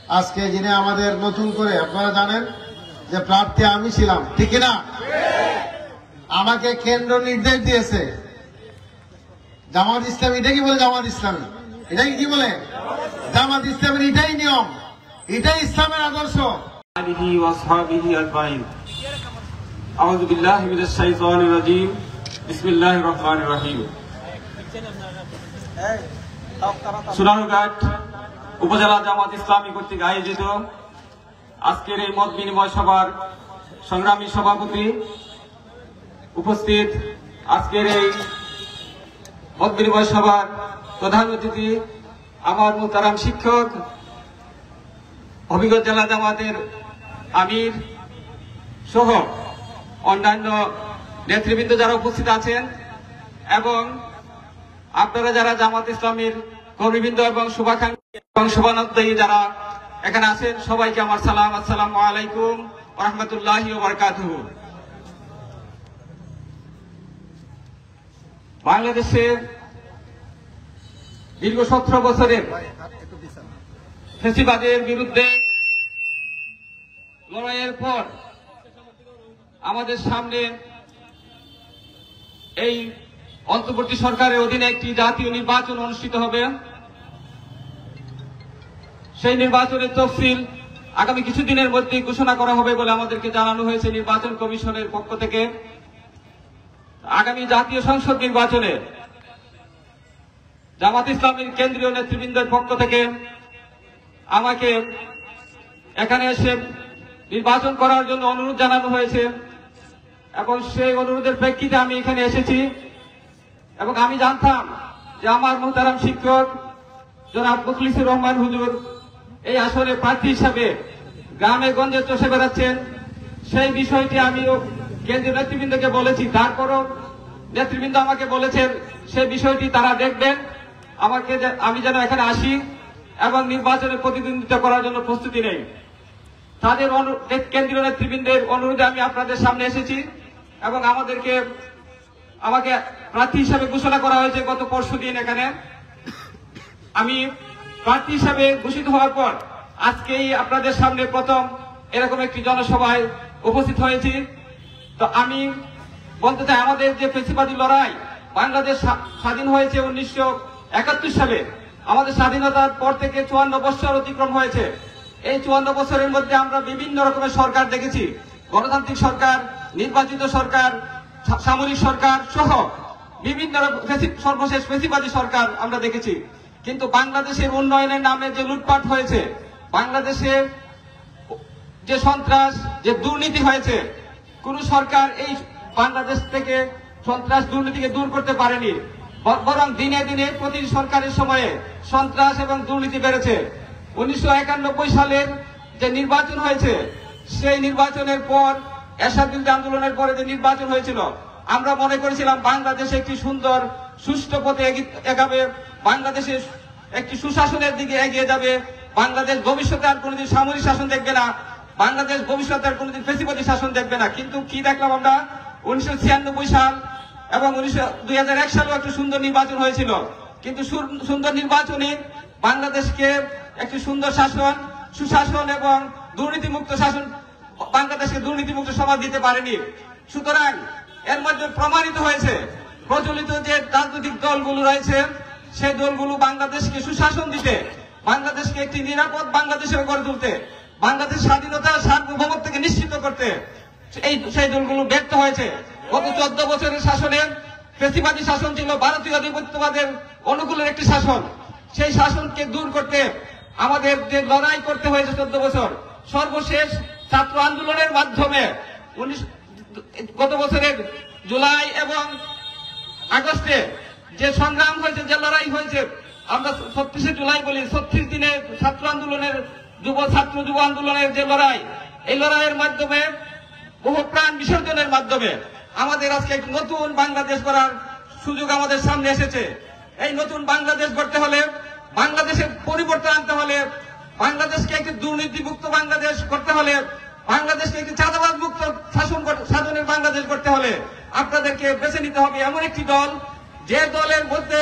আজকে যিনি আমাদের নতুন করে আপনারা জানেন যে প্রার্থী আমি ছিলাম, ঠিক না? আমাকে কেন্দ্র নির্দেশ দিয়েছে জামাত ইসলামী, এটা কি বলে জামাত ইসলামী, এটাই কি বলে জামাত ইসলামের, এটাই নিয়ম, এটাই ইসলামের আদর্শ। আউযু বিল্লাহি মিনাশ শাইতানির রাজীম। বিসমিল্লাহির রহমানির রহিম। সোনারঘাট উপজেলা জামাত ইসলামী কর্তৃক আয়োজিত আজকের এই মত বিনিময় সভার সংগ্রামী সভাপতি, উপস্থিত আজকের এই মত বিনিময় সভার প্রধান অতিথি আমার মুহতারাম শিক্ষক, হবিগঞ্জ জেলা জামাতের আমির সহ অন্যান্য নেতৃবৃন্দ যারা উপস্থিত আছেন এবং আপনারা যারা জামাত ইসলামীর কর্মীবৃন্দ এবং শুভাকাঙ্ক্ষী এবং শুভানুধ্যায়ী যারা এখানে আছেন, সবাইকে আমার সালাম। আসসালামু আলাইকুম ওয়া রাহমাতুল্লাহি ওয়া বারাকাতুহু। বাংলাদেশের দীর্ঘ 17 বছরের ফ্যাসিবাদের বিরুদ্ধে লড়াইয়ের পর আমাদের সামনে এই অন্তর্বর্তী সরকারের অধীনে একটি জাতীয় নির্বাচন অনুষ্ঠিত হবে। সেই নির্বাচনের তফসিল আগামী কিছুদিনের মধ্যে ঘোষণা করা হবে বলে আমাদেরকে জানানো হয়েছে নির্বাচন কমিশনের পক্ষ থেকে। আগামী জাতীয় সংসদ নির্বাচনে জামাত ইসলামীর কেন্দ্রীয় নেতৃবৃন্দের পক্ষ থেকে আমাকে এখানে এসে নির্বাচন করার জন্য অনুরোধ জানানো হয়েছে এবং সেই অনুরোধের প্রেক্ষিতে আমি এখানে এসেছি। এবং আমি জানতাম যে আমার মুহতারাম শিক্ষক জনাব মুখলিসুর রহমান হুজুর এই আসনে প্রার্থী হিসাবে গ্রামে গঞ্জে চষে বেড়াচ্ছেন। সেই বিষয়টি আমিও কেন্দ্রীয় নেতৃবৃন্দকে বলেছি, তারপরও নেতৃবৃন্দ আমাকে বলেছেন সেই বিষয়টি তারা দেখবেন, আমি যেন এখানে আসি এবং নির্বাচনে প্রতিদ্বন্দ্বিতা করার জন্য প্রস্তুতি নেই। তাদের কেন্দ্রীয় নেতৃবৃন্দের অনুরোধে আমি আপনাদের সামনে এসেছি এবং আমাকে প্রার্থী হিসাবে ঘোষণা করা হয়েছে গত পরশুদিন। এখানে আমি প্রার্থী হিসাবে ঘোষিত হওয়ার পর আজকেই আপনাদের সামনে প্রথম এরকম একটি জনসভায় উপস্থিত হয়েছি। তো আমি বলতে চাই, আমাদের যে ফ্যাসিবাদী লড়াই, বাংলাদেশ স্বাধীন হয়েছে 1971 সালে। আমাদের স্বাধীনতার পর থেকে 54 বছর অতিক্রম হয়েছে। এই 54 বছরের মধ্যে আমরা বিভিন্ন রকমের সরকার দেখেছি, গণতান্ত্রিক সরকার, নির্বাচিত সরকার, সামরিক সরকার সহ বিভিন্ন সর্বশেষ ফ্যাসিবাদী সরকার আমরা দেখেছি। কিন্তু বাংলাদেশের উন্নয়নের নামে যে লুটপাট হয়েছে, বাংলাদেশে যে সন্ত্রাস, যে দুর্নীতি হয়েছে, কোন সরকার এই বাংলাদেশ থেকে সন্ত্রাস দুর্নীতিকে দূর করতে পারেনি। বরং দিনে দিনে প্রতি সরকারের সময়ে সন্ত্রাস এবং দুর্নীতি বেড়েছে। 1991 সালের যে নির্বাচন হয়েছে, সেই নির্বাচনের পর এরশাদ বিরোধী আন্দোলনের পরে যে নির্বাচন হয়েছিল, আমরা মনে করেছিলাম বাংলাদেশে একটি সুন্দর সুষ্ঠু পথে এগাবে, বাংলাদেশের একটি সুশাসনের দিকে এগিয়ে যাবে, বাংলাদেশ ভবিষ্যতে আর কোনোদিন সামরিক শাসন দেখবে না, বাংলাদেশ ভবিষ্যতে আর কোনোদিন ফ্যাসিবাদী শাসন দেখবে না। কিন্তু কি দেখলাম আমরা? 1996 সাল এবং 2001 সালেও একটি সুন্দর নির্বাচন হয়েছিল, কিন্তু সুন্দর নির্বাচনে বাংলাদেশকে একটি সুন্দর শাসন, সুশাসন এবং দুর্নীতিমুক্ত শাসন, বাংলাদেশকে দুর্নীতিমুক্ত সমাজ দিতে পারেনি। সুতরাং এর মধ্যে প্রমাণিত হয়েছে প্রচলিত যে রাজনৈতিক দলগুলো রয়েছে, সেই দলগুলো বাংলাদেশকে সুশাসন দিতে, বাংলাদেশকে একটি নিরাপদ বাংলাদেশে গড়ে তুলতে, বাংলাদেশ স্বাধীনতা সার্বভৌমত্বকে নিশ্চিত করতে সেই দলগুলো ব্যর্থ হয়েছে। গত 14 বছরের শাসনে ফ্যাসিবাদী শাসন ছিল ভারতীয় আধিপত্যবাদের অনুকূলের একটি শাসন। সেই শাসনকে দূর করতে আমাদের যে লড়াই করতে হয়েছে 14 বছর, সর্বশেষ ছাত্র আন্দোলনের মাধ্যমে গত বছরের জুলাই এবং আগস্টে যে সংগ্রাম হয়েছে, যে লড়াই হয়েছে, আমরা 36শে জুলাই বলি, 36 দিনে ছাত্র আন্দোলনের যুব আন্দোলনের যে লড়াই, এই লড়াইয়ের মাধ্যমে বহু প্রাণ বিসর্জনের মাধ্যমে আমাদের আজকে একটি নতুন বাংলাদেশ গড়ার সুযোগ আমাদের সামনে এসেছে। এই নতুন বাংলাদেশ গড়তে হলে, বাংলাদেশের পরিবর্তন আনতে হলে, বাংলাদেশকে একটি দুর্নীতিমুক্ত বাংলাদেশ করতে হলে, বাংলাদেশকে একটি চাঁদাবাজ মুক্ত শাসনের বাংলাদেশ করতে হলে আপনাদেরকে বেছে নিতে হবে এমন একটি দল, যে দলের মধ্যে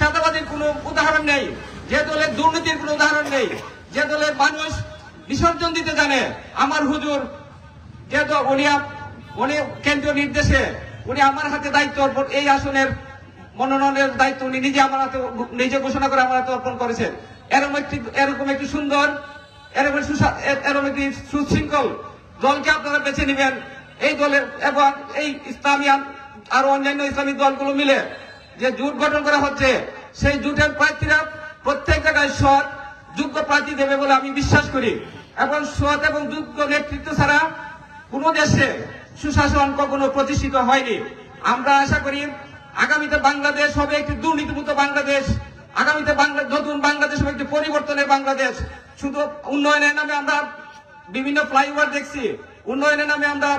চাঁদাবাজির কোনো উদাহরণ নেই, যে দলের দুর্নীতির কোনো উদাহরণ নেই, যে দলের মানুষ বিসর্জন দিতে জানে, আমার হুজুর যেহেতু উনি কেন্দ্রীয় নির্দেশে উনি আমার হাতে দায়িত্ব এই আসনের মনোনয়নের দায়িত্ব উনি নিজে আমার হাতে নিজে ঘোষণা করে আমার হাতে অর্পণ করেছেন। এরকম একটি সুন্দর এরকম একটি সুশৃঙ্খল দলকে আপনারা বেছে নেবেন। এই দলের এবং এই ইসলামী আরো অন্যান্য ইসলামিক দলগুলো মিলে যে জোট গঠন করা হচ্ছে, সেই জোটের প্রার্থীরা প্রত্যেক জায়গায় সৎ যোগ্য প্রার্থী দেবে বলে আমি বিশ্বাস করি। এবং সৎ এবং যোগ্য নেতৃত্ব ছাড়া কোন দেশে সুশাসন কখনো প্রতিষ্ঠিত হয়নি। আমরা আশা করি আগামীতে বাংলাদেশ হবে একটি দুর্নীতিমুক্ত বাংলাদেশ, আগামীতে নতুন বাংলাদেশ হবে একটি পরিবর্তনের বাংলাদেশ। শুধু উন্নয়নের নামে আমরা বিভিন্ন ফ্লাইওভার দেখছি, উন্নয়নের নামে আমরা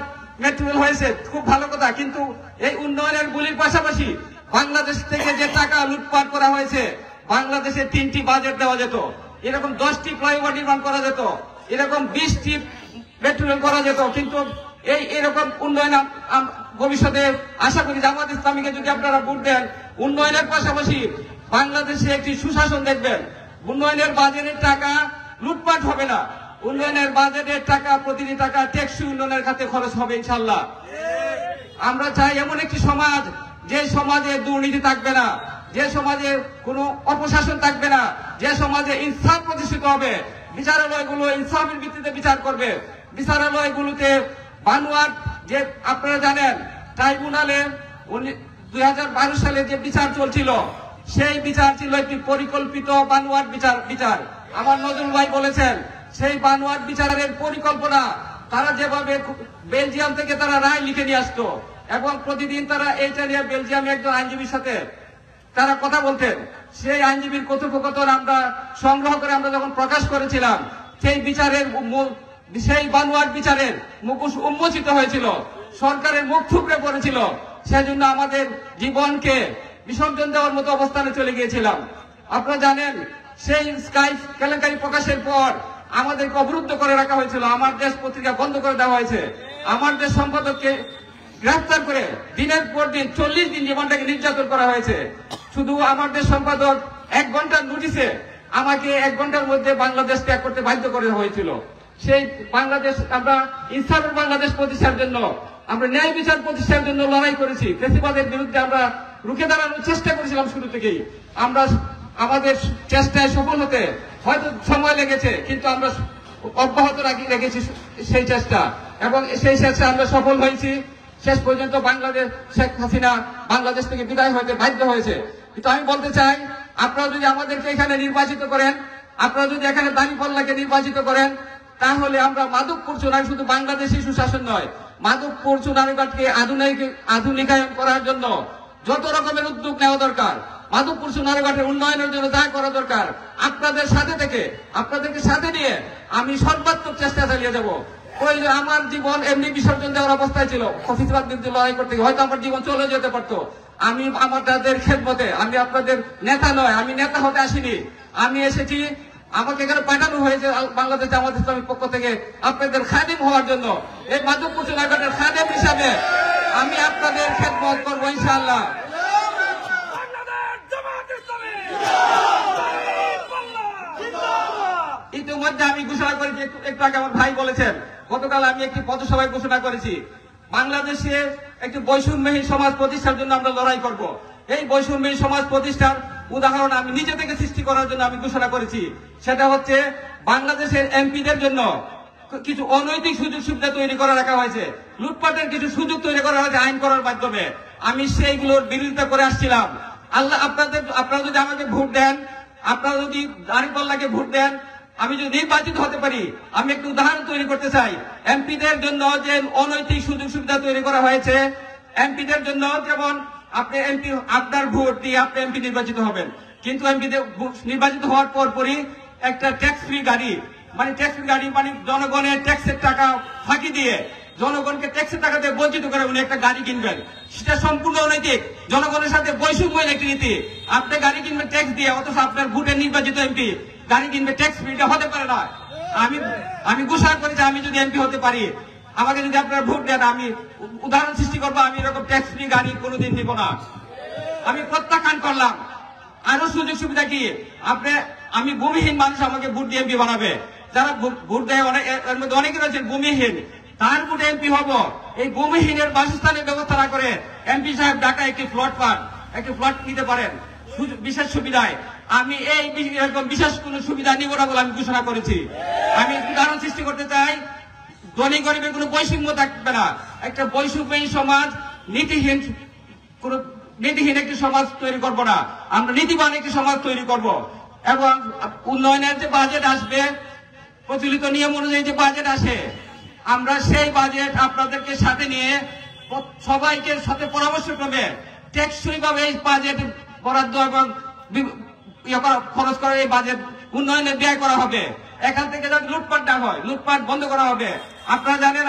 মেট্রো রেল হয়েছে, খুব ভালো কথা, কিন্তু এই উন্নয়নের গুলির পাশাপাশি বাংলাদেশ থেকে যে টাকা লুটপাট করা হয়েছে, বাংলাদেশে 3টি বাজেট দেওয়া যেত, এরকম 10টি ফ্লাইওভার নির্মাণ করা যেত, এরকম 20টি মেট্রো রেল করা যেত। কিন্তু এরকম উন্নয়ন ভবিষ্যতে আশা করি জামাত ইসলামীকে যদি আপনারা ভোট দেন, উন্নয়নের পাশাপাশি বাংলাদেশে একটি সুশাসন দেখবেন। উন্নয়নের বাজেটের টাকা লুটপাট হবে না, উন্নয়নের বাজেটের টাকা প্রতিটি টাকা টেকসই উন্নয়নের খাতে খরচ হবে ইনশাল্লাহ। আমরা চাই এমন একটি সমাজ, যে সমাজে দুর্নীতি থাকবে না, যে সমাজে কোনো অপশাসন থাকবে না, যে সমাজে ইনসাফ প্রতিষ্ঠিত হবে, বিচারালয়গুলো ইনসাফের ভিত্তিতে বিচার করবে। বিচারালয়গুলোতে বানোয়াট, যে আপনারা জানেন ট্রাইব্যুনালে 2012 সালে যে বিচার চলছিল, সেই বিচার ছিল একটি পরিকল্পিত বানোয়াট বিচার। আমার নজরুল ভাই বলেছেন, সেই বানোয়াট বিচারের পরিকল্পনা, তারা যেভাবে বেলজিয়াম থেকে তারা রায় লিখে নিয়ে আসতো এবং প্রতিদিন তারা এইটা নিয়ে বেলজিয়ামে একজন আইনজীবীর সাথে তারা কথা বলতেন, সেই আইনজীবীর কথোপকথন আমরা সংগ্রহ করে আমরা যখন প্রকাশ করেছিলাম, সেই বানোয়াট বিচারের মুখোশ উন্মোচিত হয়েছিল, সরকারের মুখ থুবড়ে পড়েছিল। সেজন্য আমাদের জীবনকে বিসর্জন দেওয়ার মতো অবস্থানে চলে গিয়েছিলাম। আপনারা জানেন, সেই স্কাই কেলেঙ্কারি প্রকাশের পর আমাদেরকে অবরুদ্ধ করে রাখা হয়েছিল, আমার দেশ পত্রিকা বন্ধ করে দেওয়া হয়েছে, আমার দেশ সম্পাদককে গ্রেফতার করে দিনের পর দিন 40 দিন জীবনটাকে নির্যাতন করা হয়েছে। শুধু আমার দেশ সম্পাদক 1 ঘন্টার নোটিশে আমাকে 1 ঘন্টার মধ্যে বাংলাদেশ ত্যাগ করতে বাধ্য করে হয়েছিল। সেই বাংলাদেশ, আমরা ইনসাফের বাংলাদেশ প্রতিষ্ঠার জন্য, আমরা ন্যায় বিচার প্রতিষ্ঠার জন্য লড়াই করেছি, ফ্যাসিবাদের বিরুদ্ধে আমরা রুখে দাঁড়ানোর চেষ্টা করেছিলাম শুরু থেকেই। আমরা আমাদের চেষ্টায় সফল হতে হয়তো সময় লেগেছে, কিন্তু আমরা অব্যাহত রেখেছি সেই চেষ্টা, এবং সেই চেষ্টা আমরা সফল হয়েছি। শেষ পর্যন্ত বাংলাদেশ, শেখ হাসিনা বাংলাদেশ থেকে বিদায় হতে বাধ্য হয়েছে। কিন্তু আমি বলতে চাই, আপনারা যদি আমাদেরকে এখানে নির্বাচিত করেন, আপনারা যদি এখানে দাঁড়িপাল্লাকে নির্বাচিত করেন, তাহলে আমরা মাদকপুর চুনার শুধু বাংলাদেশি সুশাসন নয়, মাদকপুর চুনারঘাটকে আধুনিকায়ন করার জন্য যত রকমের উদ্যোগ নেওয়া দরকার, মাধবপুর সোনারঘাটের উন্নয়নের জন্য যা করা দরকার, আপনাদের সাথে থেকে, আপনাদেরকে সাথে নিয়ে আমি সর্বাত্মক চেষ্টা চালিয়ে যাব। ওই যে আমার জীবন এমনি বিসর্জন দেওয়ার অবস্থায় ছিল, ফ্যাসিবাদ বিরুদ্ধে লড়াই করতে গিয়ে হয়তো আমার জীবন চলে যেতে পারতো। আমি আমাদের খেদমতে, আমি আপনাদের নেতা নয়, আমি নেতা হতে আসিনি, আমি এসেছি, আমাকে এখানে পাঠানো হয়েছে বাংলাদেশ জামাত ইসলামীর পক্ষ থেকে আপনাদের খাদিম হওয়ার জন্য। এই মাধবপুর সোনারঘাটের খাদিম হিসাবে আমি আপনাদের খেদমত করবো ইনশাআল্লাহ। ইতিমধ্যে আমি ঘোষণা করেছি, একটু আগে আমার ভাই বলেছেন, গতকাল আমি একটি পথসভায় ঘোষণা করেছি, বাংলাদেশে একটি বৈষম্যহীন সমাজ প্রতিষ্ঠার জন্য আমরা লড়াই করব। এই বৈষম্যহীন সমাজ প্রতিষ্ঠার উদাহরণ আমি নিজে থেকে সৃষ্টি করার জন্য আমি ঘোষণা করেছি। সেটা হচ্ছে বাংলাদেশের এমপিদের জন্য কিছু অনৈতিক সুযোগ সুবিধা তৈরি করে রাখা হয়েছে, লুটপাটের কিছু সুযোগ তৈরি করা হয়েছে আইন করার মাধ্যমে। আমি সেইগুলোর বিরোধিতা করে আসছিলাম। আপনারা যদি আমাকে ভোট দেন, আপনারা যদি দাঁড়িপাল্লাকে ভোট দেন, আমি যদি নির্বাচিত হতে পারি, আমি একটু উদাহরণ তৈরি করতে চাই। এমপিদের জন্য যে অনৈতিক সুযোগ সুবিধা তৈরি করা হয়েছে, এমপিদের জন্য যেমন আপনি এমপি, আপনার ভোট দিয়ে আপনি এমপি নির্বাচিত হবেন, কিন্তু এমপিদের নির্বাচিত হওয়ার পরপরই একটা ট্যাক্স ফ্রি গাড়ি, মানে জনগণের ট্যাক্সের টাকা ফাঁকি দিয়ে, জনগণকে ট্যাক্সের টাকা দিয়ে বঞ্চিত করে উনি একটা গাড়ি কিনবেন। সেটা সম্পূর্ণ অনৈতিক, জনগণের সাথে বৈষম্যের একটি নীতি। আপনি গাড়ি কিনবেন ট্যাক্স দিয়ে, অথচ আপনার ভোটের নির্বাচিত এমপি গাড়ি কিনবে ট্যাক্স ফ্রি, এটা হতে পারে না। আমি ঘোষণা করেছি, আমি যদি এমপি হতে পারি, আমাকে যদি আপনারা ভোট দেন, আমি উদাহরণ সৃষ্টি করবো, আমি এরকম ট্যাক্স ফ্রি গাড়ি কোনোদিন দিব না। আমি প্রত্যাখ্যান করলাম। আরো সুযোগ সুবিধা কি, আপনি আমি ভূমিহীন মানুষ আমাকে ভোট দিয়ে এমপি বানাবে। যারা ভোট দেয় অনেক, এর মধ্যে অনেকে রয়েছেন ভূমিহীন, তার ভোটে এমপি হব। এই ভূমিহীনের বাসস্থানের ব্যবস্থা না করে এমপি সাহেব ঢাকায় একটি প্লট পান, একটি প্লট নিতে পারেন বিশেষ সুবিধায়। আমি এই এরকম বিশেষ কোন সুবিধা নিব না বলে আমি ঘোষণা করেছি। আমি উদাহরণ সৃষ্টি করতে চাই, ধনী গরিবের কোনো বৈষম্য থাকবে না। একটা বৈষম্যহীন সমাজ, নীতিহীন একটি সমাজ তৈরি করব না, আমরা নীতিবান একটি সমাজ তৈরি করব। এবং উন্নয়নের যে বাজেট আসবে, প্রচলিত নিয়ম অনুযায়ী যে বাজেট আসে, আমরা সেই বাজেট আপনাদেরকে সাথে নিয়ে সবাইকে সাথে পরামর্শ ক্রমে টেকসই ভাবে এই বাজেট বরাদ্দ এবং খরচ করা, এই বাজেট উন্নয়নে ব্যয় করা হবে। এখান থেকে যাতে লুটপাট না হয়, লুটপাট বন্ধ করা হবে। আপনারা জানেন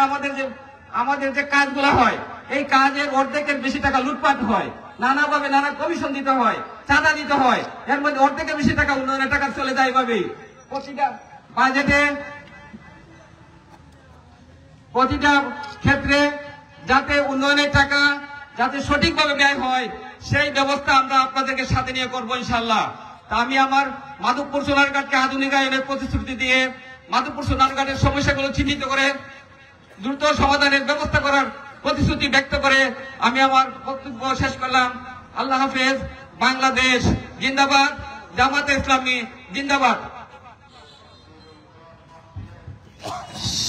আমাদের যে কাজগুলো হয়, এই কাজের অর্ধেকের বেশি টাকা লুটপাট হয়, নানাভাবে নানা কমিশন দিতে হয়, চাঁদা দিতে হয়, এর মধ্যে অর্ধেকের বেশি টাকা উন্নয়নের টাকা চলে যায় এইভাবেই। প্রতিটা বাজেটে প্রতিটা ক্ষেত্রে যাতে উন্নয়নের টাকা যাতে সঠিকভাবে ব্যয় হয়, সেই ব্যবস্থা আমরা আপনাদেরকে সাথে নিয়ে করবো ইনশাল্লাহ। তা আমি আমার মাধবপুর সোনারঘাটকে আধুনিকায়নের প্রতিশ্রুতি দিয়ে মাধবপুর সোনারঘাটের সমস্যাগুলো চিহ্নিত করে দ্রুত সমাধানের ব্যবস্থা করার প্রতিশ্রুতি ব্যক্ত করে আমি আমার বক্তব্য শেষ করলাম। আল্লাহ হাফেজ। বাংলাদেশ জিন্দাবাদ, জামাতে ইসলামী জিন্দাবাদ।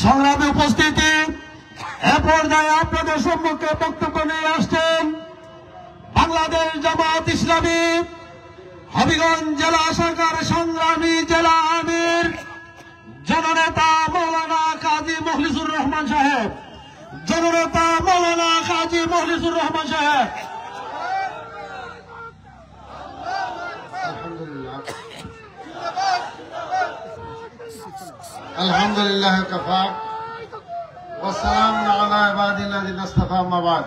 সংগ্রামে উপস্থিতি, এ পর্যায়ে আপনাদের সম্মুখে বক্তব্য নিয়ে আসছেন বাংলাদেশ জামাত ইসলামী হবিগঞ্জ জেলা শাখার সংগ্রামী জেলা আমির জননেতা মৌলানা কাজী মখলিসুর রহমান সাহেব। জননেতা মৌলানা কাজী মখলিসুর রহমান সাহেব। আলহামদুলিল্লাহ কাফা ওয়াসসালামু আলা ইবাদিল্লাযিনা ইসতাফা, আম্মা বা'দ।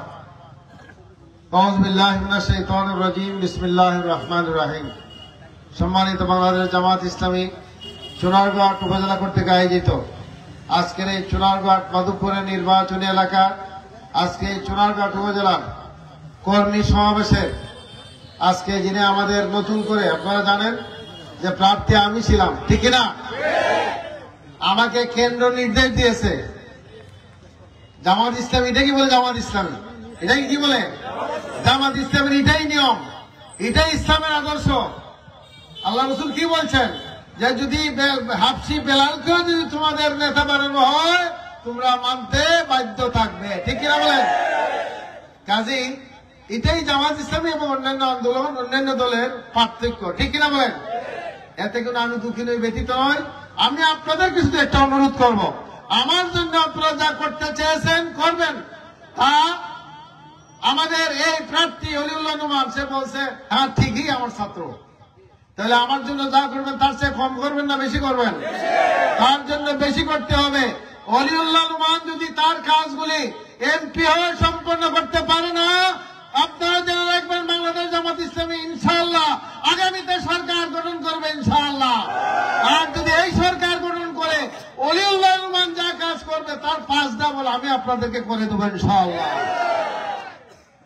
আউযু বিল্লাহি মিনাশ শাইতানির রাজীম, বিসমিল্লাহির রহমানির রহিম। সম্মানিত বাংলাদেশ জামাত ইসলামী চুনারঘাট উপজেলা কর্তৃক আয়োজিত আজকের এই চুনারঘাট মাধবপুরের নির্বাচনী এলাকা, আজকে এই চুনারঘাট উপজেলার কর্মী সমাবেশে আজকে যিনি আমাদের নতুন করে, আপনারা জানেন যে প্রার্থী আমি ছিলাম, ঠিক না? আমাকে কেন্দ্র নির্দেশ দিয়েছে জামাত ইসলামী, এটা কি বলে জামাত ইসলামী? এটাই কি বলে জামাত ইসলামের? এটাই নিয়ম, এটাই ইসলামের আদর্শ। আল্লাহ রাসূল কি বলছেন যে যদি হাফসি বেলালকেও যদি তোমাদের নেতা বানানো হয় তোমরা মানতে বাধ্য থাকবে, ঠিক কিনা বলেন? কাজী এটাই জামাত ইসলামী এবং অন্যান্য আন্দোলন, অন্যান্য দলের পার্থক্য, ঠিক কিনা বলেন? এতে কোনো আমি দুঃখী নই, ব্যতীত নয়। আমি আপনাদেরকে শুধু একটা অনুরোধ করব, আমার জন্য আপনারা যা করতে চেয়েছেন করবেন। তা আমাদের এই প্রার্থী অলিউল্লাহ নোমান সে বলছে হ্যাঁ ঠিকই আমার ছাত্র, তাহলে আমার জন্য যা করবেন তার চেয়ে কম করবেন না বেশি করবেন? তার জন্য বেশি করতে হবে। অলিউল্লাহ নোমান যদি তার কাজগুলি এমপি হয়ে সম্পন্ন করতে পারে না, আপনারা জেনে রাখবেন বাংলাদেশ জামাত ইসলামী ইনশাআল্লাহ আগামীতে সরকার গঠন করবে ইনশাআল্লাহ। আর যদি এই সরকার গঠন করে অলিউল্লাহ নোমান যা কাজ করবে তার 5 ডাবল আমি আপনাদেরকে করে দেবো ইনশাআল্লাহ।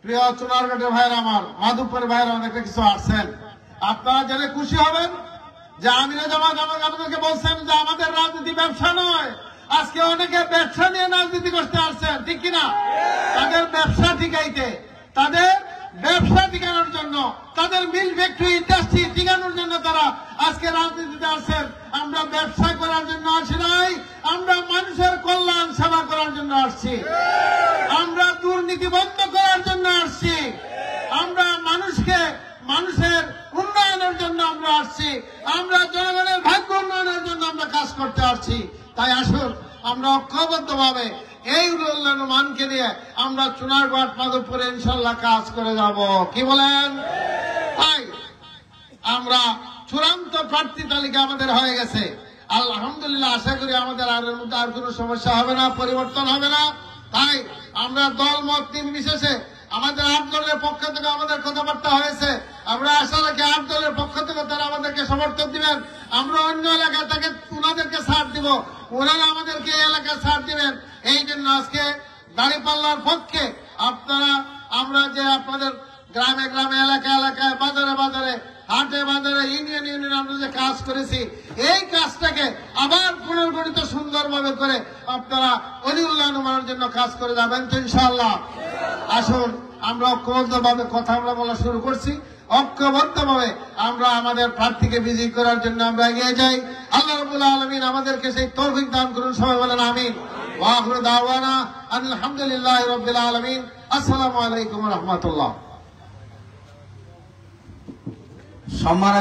প্রিয় চুনারঘাটের ভাইয়েরা, আমার মাধবপুরের ভাইয়েরা অনেকটা কিছু আসছেন, আপনারা জেনে খুশি হবেন যে আমিরে জামাত আমাদেরকে বলছেন যে আমাদের রাজনীতি ব্যবসা নয়। আজকে অনেকে ব্যবসা নিয়ে রাজনীতি করতে আসছেন, ঠিক কিনা? তাদের ব্যবসা টিকাইতে, তাদের ব্যবসা টিকানোর জন্য, তাদের মিল ফ্যাক্টরি ইন্ডাস্ট্রি টিকানোর জন্য তারা আজকে রাজনীতিতে আসছেন। আমরা ব্যবসা করার জন্য আসি নাই, আমরা মানুষের কল্যাণ সেবা করার জন্য আসছি, আমরা দুর্নীতি বন্ধ করার জন্য আসছি, আমরা মানুষের উন্নয়নের জন্য আমরা আসছি, আমরা জনগণের ভাগ্য উন্নয়নের জন্য আমরা কাজ করতে আসছি। তাই আসুন আমরা ঐক্যবদ্ধভাবে এই উন্নয়নকে নিয়ে আমরা চুনারঘাট মাধবপুরে ইনশাল্লাহ কাজ করে যাব, কি বলেন? তাই আমরা চূড়ান্ত প্রার্থী তালিকা আমাদের হয়ে গেছে আলহামদুলিল্লাহ। আশা করি আমাদের আর মধ্যে আর কোনো সমস্যা হবে না, পরিবর্তন হবে না। তাই আমরা দল মত নির্বিশেষে আমাদের 8 দলের পক্ষ থেকে আমাদের কথাবার্তা হয়েছে, আমরা আশা রাখি 8 দলের পক্ষ থেকে তারা আমাদেরকে সমর্থন দিবেন। আমরা অন্য এলাকায় তাকে ওনাদেরকে ছাড় দিব, ওনারা আমাদেরকে এই এলাকায় ছাড় দিবেন। এই জন্য আজকে দাঁড়িপাল্লার পক্ষে আপনারা, আমরা যে আপনাদের গ্রামে গ্রামে, এলাকায় এলাকায়, বাজারে বাজারে, হাটে বাজারে, ইউনিয়ন ইউনিয়ন আমরা যে কাজ করেছি, এই কাজটাকে আবার পুনর্গঠিত সুন্দরভাবে করে আপনারা অলি উন্নয়নের জন্য কাজ করে যাবেন তো ইনশাআল্লাহ। আসুন আমরা ঐক্যবদ্ধভাবে কথা আমরা বলা শুরু করছি, ঐক্যবদ্ধভাবে আমরা আমাদের প্রার্থীকে বিজয়ী করার জন্য আমরা এগিয়ে যাই। আল্লাহ রাব্বুল আলামিন আমাদেরকে সেই তৌফিক দান করুন, সবাই বলেন আমিন। ওয়া আখিরু দাওয়ানা আলহামদুলিল্লাহি রাব্বিল আলামিন। আসসালামু আলাইকুম ওয়া রাহমাতুল্লাহ। সম্মান